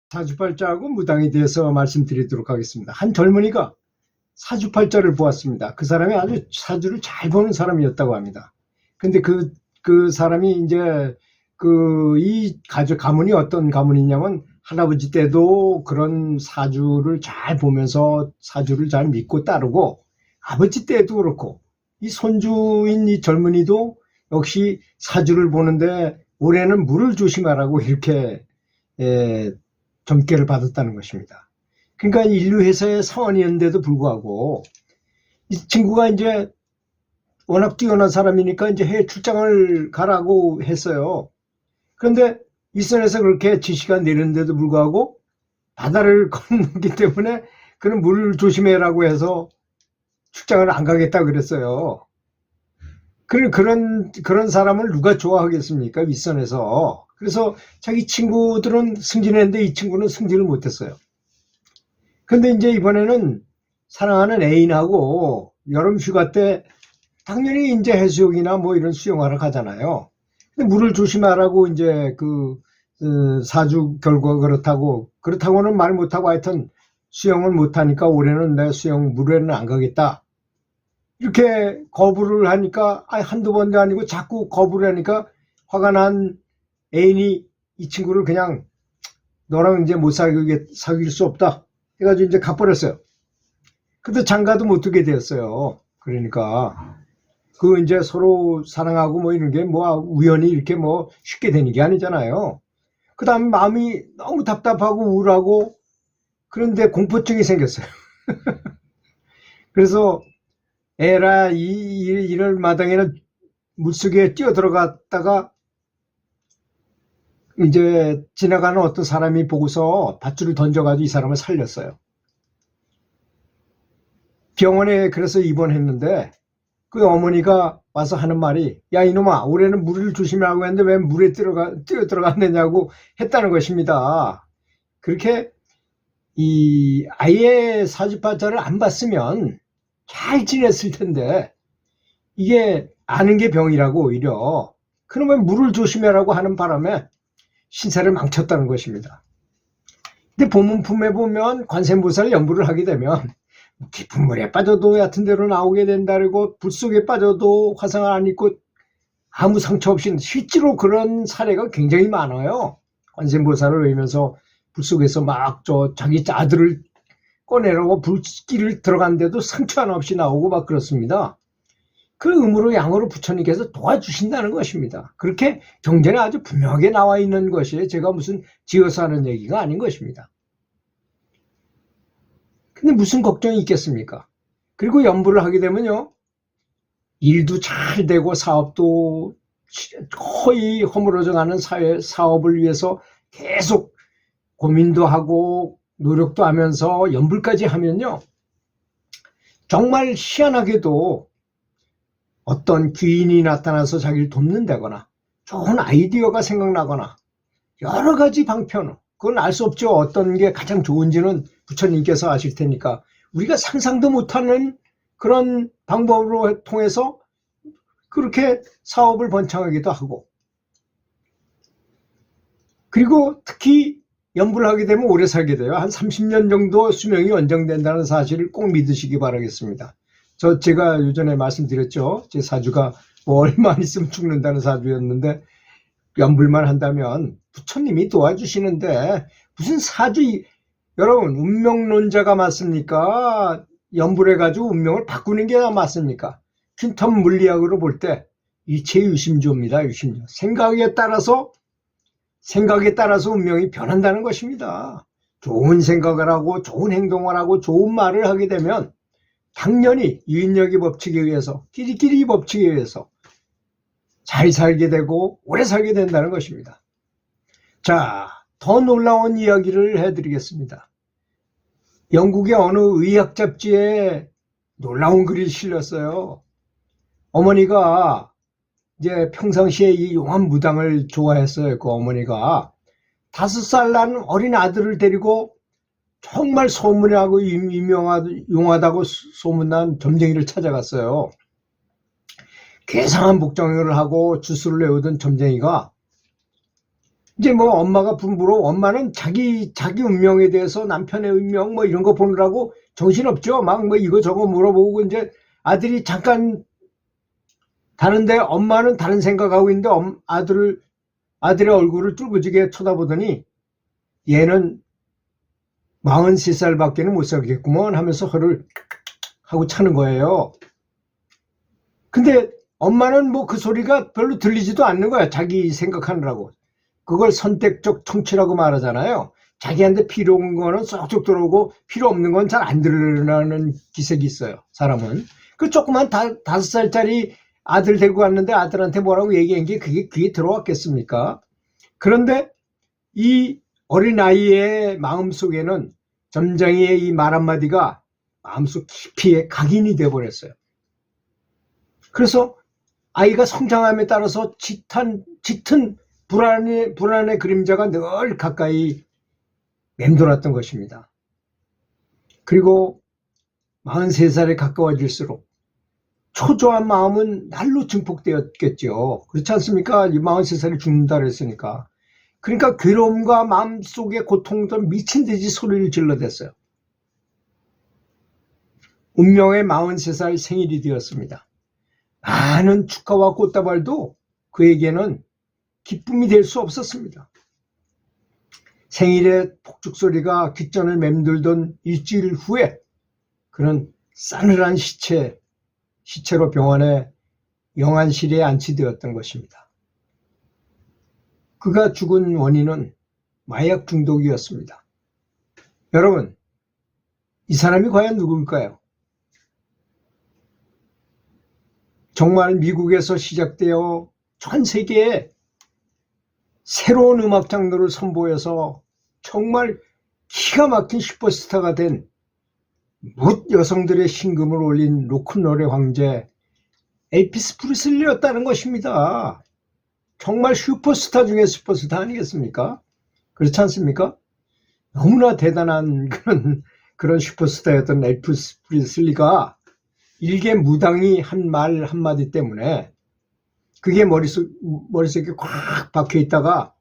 사주팔자하고 무당에 대해서 말씀드리도록 하겠습니다. 한 젊은이가 사주팔자를 보았습니다. 그 사람이 아주 사주를 잘 보는 사람이었다고 합니다. 근데 그 사람이 이제 이 가문이 어떤 가문이냐면 할아버지 때도 그런 사주를 잘 보면서 사주를 잘 믿고 따르고, 아버지 때도 그렇고, 이 손주인 이 젊은이도 역시 사주를 보는데 올해는 물을 조심하라고 이렇게 점괘를 받았다는 것입니다. 그러니까 인류회사의 사원이었는데도 불구하고 이 친구가 이제 워낙 뛰어난 사람이니까 이제 해외 출장을 가라고 했어요. 그런데 일선에서 그렇게 지시가 내렸는데도 불구하고 바다를 건너기 때문에 그는 물을 조심해라고 해서 출장을 안 가겠다 그랬어요. 그런 사람을 누가 좋아하겠습니까? 윗선에서. 그래서 자기 친구들은 승진했는데 이 친구는 승진을 못했어요. 근데 이제 이번에는 사랑하는 애인하고 여름 휴가 때 당연히 이제 해수욕이나 뭐 이런 수영하러 가잖아요. 근데 물을 조심하라고 이제 사주 결과가 그렇다고는 말 못하고 하여튼 수영을 못하니까 올해는 내 물에는 안 가겠다. 이렇게 거부를 하니까 한두 번도 아니고 자꾸 거부를 하니까 화가 난 애인이 이 친구를 그냥 너랑 이제 못 사귈 수 없다 해가지고 이제 가버렸어요. 근데 장가도 못 두게 되었어요. 그러니까 이제 서로 사랑하고 뭐 이런 게 뭐 우연히 이렇게 뭐 쉽게 되는 게 아니잖아요. 그 다음에 마음이 너무 답답하고 우울하고 그런데 공포증이 생겼어요. 그래서 에라 이럴 마당에는 물속에 뛰어 들어갔다가 이제 지나가는 어떤 사람이 보고서 밧줄을 던져가지고 이 사람을 살렸어요. 병원에 그래서 입원했는데 그 어머니가 와서 하는 말이, 야 이놈아 올해는 물을 조심하라고 했는데 왜 물에 뛰어 들어갔느냐고 했다는 것입니다. 그렇게 아예 사주팔자를 안 봤으면 잘 지냈을 텐데 이게 아는 게 병이라고 오히려 그러면 물을 조심해라고 하는 바람에 신사를 망쳤다는 것입니다. 근데 보문품에 보면 관세음보살 연부를 하게 되면 깊은 물에 빠져도 얕은 데로 나오게 된다, 그리고 불 속에 빠져도 화상을 안 입고 아무 상처 없이 실제로 그런 사례가 굉장히 많아요. 관세음보살을 외면서 불 속에서 막 자기 아들을 꺼내라고 불길을 들어갔는데도 상처 하나 없이 나오고 막 그렇습니다. 그 음으로 양으로 부처님께서 도와주신다는 것입니다. 그렇게 경전에 아주 분명하게 나와 있는 것이에요. 제가 무슨 지어서 하는 얘기가 아닌 것입니다. 근데 무슨 걱정이 있겠습니까? 그리고 연부를 하게 되면요, 일도 잘 되고 사업도 거의 허물어져 가는 사업을 위해서 계속 고민도 하고 노력도 하면서 연불까지 하면요, 정말 희한하게도 어떤 귀인이 나타나서 자기를 돕는다거나 좋은 아이디어가 생각나거나 여러 가지 방편, 그건 알 수 없죠. 어떤 게 가장 좋은지는 부처님께서 아실 테니까 우리가 상상도 못하는 그런 방법으로 통해서 그렇게 사업을 번창하기도 하고, 그리고 특히 연부를 하게 되면 오래 살게 돼요. 한 30년 정도 수명이 연장된다는 사실을 꼭 믿으시기 바라겠습니다. 제가 예전에 말씀드렸죠. 제 사주가 뭐 얼마 안 있으면 죽는다는 사주였는데 연불만 한다면 부처님이 도와주시는데 무슨 여러분 운명론자가 맞습니까? 연불해가지고 운명을 바꾸는 게 맞습니까? 퀸텀 물리학으로 볼 때 이체 유심조입니다. 유심조. 생각에 따라서 운명이 변한다는 것입니다. 좋은 생각을 하고 좋은 행동을 하고 좋은 말을 하게 되면 당연히 유인력의 법칙에 의해서, 끼리끼리 법칙에 의해서 잘 살게 되고 오래 살게 된다는 것입니다. 자, 더 놀라운 이야기를 해드리겠습니다. 영국의 어느 의학 잡지에 놀라운 글이 실렸어요. 어머니가 이제 평상시에 이 용한 무당을 좋아했어요. 그 어머니가 5살 난 어린 아들을 데리고 정말 소문나고 용하다고 소문난 점쟁이를 찾아갔어요. 괴상한 복장을 하고 주술을 외우던 점쟁이가 이제 뭐 엄마가 분부로 엄마는 자기 운명에 대해서 남편의 운명 뭐 이런 거 보느라고 정신없죠. 막 뭐 이거 저거 물어보고 이제 아들이 잠깐 다른데 엄마는 다른 생각하고 있는데 아들의 얼굴을 뚫어지게 쳐다보더니 얘는 43살밖에는 못 살겠구먼 하면서 허를 하고 차는 거예요. 근데 엄마는 뭐 그 소리가 별로 들리지도 않는 거야. 자기 생각하느라고. 그걸 선택적 청취라고 말하잖아요. 자기한테 필요 없는 거는 쏙쏙 들어오고 필요 없는 건 잘 안 들으려는 기색이 있어요. 사람은. 그 조그만 5살짜리 아들 데리고 왔는데 아들한테 뭐라고 얘기한 게 그게 귀에 들어왔겠습니까? 그런데 이 어린아이의 마음속에는 점장이의 이 말 한마디가 마음속 깊이에 각인이 되어버렸어요. 그래서 아이가 성장함에 따라서 짙은 불안의 그림자가 늘 가까이 맴돌았던 것입니다. 그리고 43살에 가까워질수록 초조한 마음은 날로 증폭되었겠죠. 그렇지 않습니까? 43살에 죽는다 그랬으니까. 그러니까 괴로움과 마음속의 고통도 미친 듯이 소리를 질러댔어요. 운명의 43살 생일이 되었습니다. 많은 축하와 꽃다발도 그에게는 기쁨이 될 수 없었습니다. 생일의 폭죽소리가 귓전을 맴돌던 일주일 후에 그는 싸늘한 시체로 병원의 영안실에 안치되었던 것입니다. 그가 죽은 원인은 마약 중독이었습니다. 여러분, 이 사람이 과연 누구일까요? 정말 미국에서 시작되어 전 세계에 새로운 음악 장르를 선보여서 정말 기가 막힌 슈퍼스타가 된 뭇 여성들의 심금을 올린 로큰롤의 황제 엘비스 프리슬리였다는 것입니다. 정말 슈퍼스타 중에 슈퍼스타 아니겠습니까? 그렇지 않습니까? 너무나 대단한 그런 슈퍼스타였던 엘비스 프리슬리가 일개 무당이 한 말 한마디 때문에 그게 머릿속에 꽉 박혀 있다가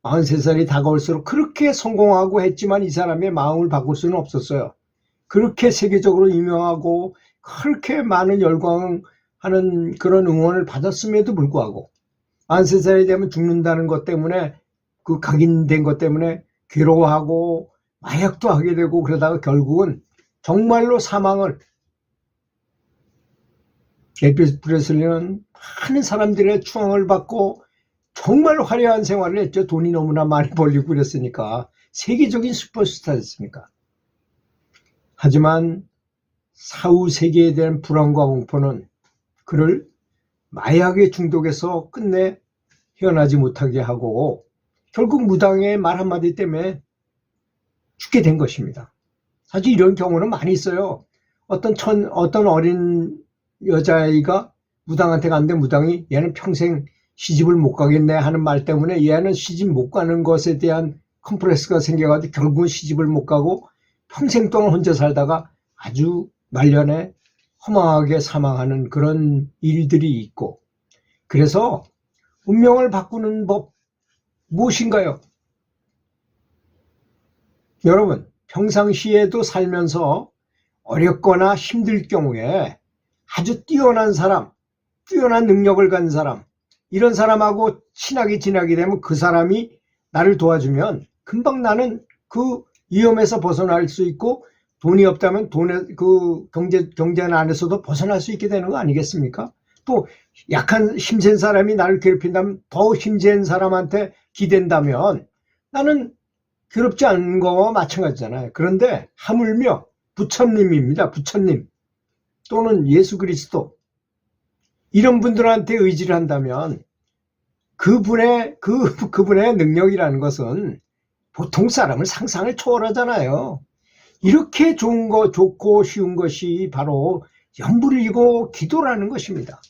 43살이 다가올수록 그렇게 성공하고 했지만 이 사람의 마음을 바꿀 수는 없었어요. 그렇게 세계적으로 유명하고 그렇게 많은 열광하는 그런 응원을 받았음에도 불구하고 43살이 되면 죽는다는 것 때문에 그 각인된 것 때문에 괴로워하고 마약도 하게 되고 그러다가 결국은 정말로 사망을 엘비스 프레슬리는 많은 사람들의 추앙을 받고 정말 화려한 생활을 했죠. 돈이 너무나 많이 벌리고 그랬으니까 세계적인 슈퍼스타였으니까. 하지만 사후 세계에 대한 불안과 공포는 그를 마약의 중독에서 끝내 헤어나지 못하게 하고 결국 무당의 말 한마디 때문에 죽게 된 것입니다. 사실 이런 경우는 많이 있어요. 어떤 어린 여자아이가 무당한테 갔는데 무당이 얘는 평생 시집을 못 가겠네 하는 말 때문에 얘는 시집 못 가는 것에 대한 컴플렉스가 생겨가지고 결국은 시집을 못 가고 평생 동안 혼자 살다가 아주 말년에 허망하게 사망하는 그런 일들이 있고, 그래서 운명을 바꾸는 법 무엇인가요? 여러분, 평상시에도 살면서 어렵거나 힘들 경우에 아주 뛰어난 사람, 뛰어난 능력을 가진 사람, 이런 사람하고 친하게 지나게 되면 그 사람이 나를 도와주면 금방 나는 그 위험에서 벗어날 수 있고, 돈이 없다면 그 경제 안에서도 벗어날 수 있게 되는 거 아니겠습니까? 또 약한 힘센 사람이 나를 괴롭힌다면 더 힘센 사람한테 기댄다면 나는 괴롭지 않은 거와 마찬가지잖아요. 그런데 하물며 부처님입니다. 부처님 또는 예수 그리스도, 이런 분들한테 의지를 한다면 그분의 능력이라는 것은 보통 사람을 상상을 초월하잖아요. 이렇게 좋고 쉬운 것이 바로 염불이고 기도라는 것입니다.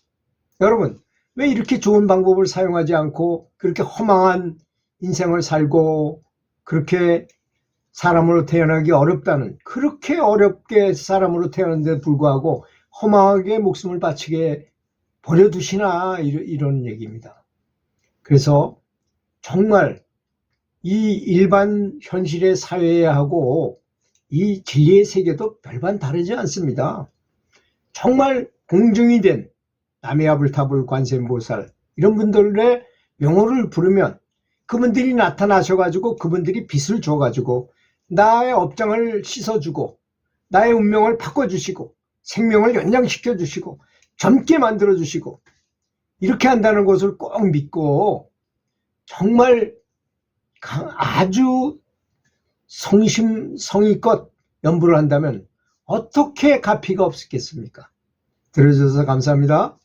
여러분, 왜 이렇게 좋은 방법을 사용하지 않고 그렇게 허망한 인생을 살고 그렇게 사람으로 태어나기 어렵다는, 그렇게 어렵게 사람으로 태어났는데 불구하고 허망하게 목숨을 바치게 버려두시나, 이런 얘기입니다. 그래서 정말 이 일반 현실의 사회하고 이 진리의 세계도 별반 다르지 않습니다. 정말 공중이 된 남해아불타불 관세음보살 이런 분들의 명호를 부르면 그분들이 나타나셔가지고 그분들이 빛을 줘가지고 나의 업장을 씻어주고 나의 운명을 바꿔주시고 생명을 연장시켜 주시고 젊게 만들어 주시고 이렇게 한다는 것을 꼭 믿고 정말 아주 성심성의껏 연부를 한다면 어떻게 가피가 없겠습니까? 들어주셔서 감사합니다.